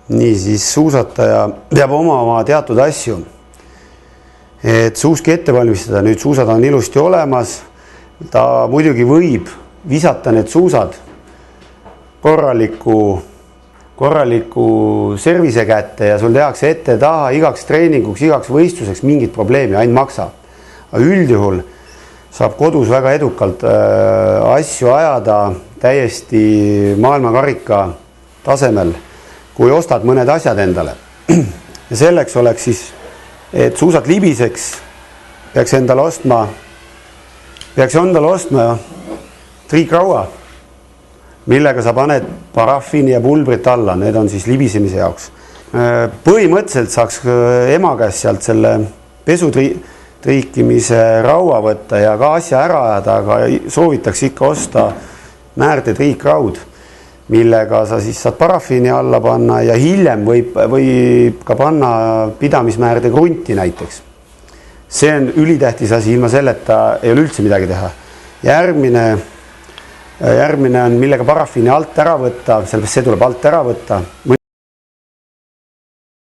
Nii, siis suusataja peab oma teatud asju, et suuski ette valmistada. Nüüd suusad on ilusti olemas. Ta muidugi võib visata need suusad korraliku servise kätte ja sul tehakse ette taha igaks treeninguks, igaks võistluseks mingit probleemi, ainult maksa. Aga üldjuhul saab kodus väga edukalt asju ajada täiesti maailmakarika tasemel, kui ostad mõned asjad endale. Ja selleks oleks siis, et suusad libiseks, peaks endale ostma triikraua, millega sa paned paraffini ja pulbrit alla. Need on siis libisemise jaoks. Põhimõtteliselt saaks ema käest sealt selle pesutriikimise raua võtta ja ka asja ära ajada, aga soovitaks ikka osta määrde triikraud, millega sa siis saad paraffini alla panna ja hiljem võib ka panna pidamismäärde krunti näiteks. See on ülitähtis asi, ilma selleta ei ole üldse midagi teha. Järgmine on, millega paraffini alt ära võtta, sellepärast see tuleb alt ära võtta.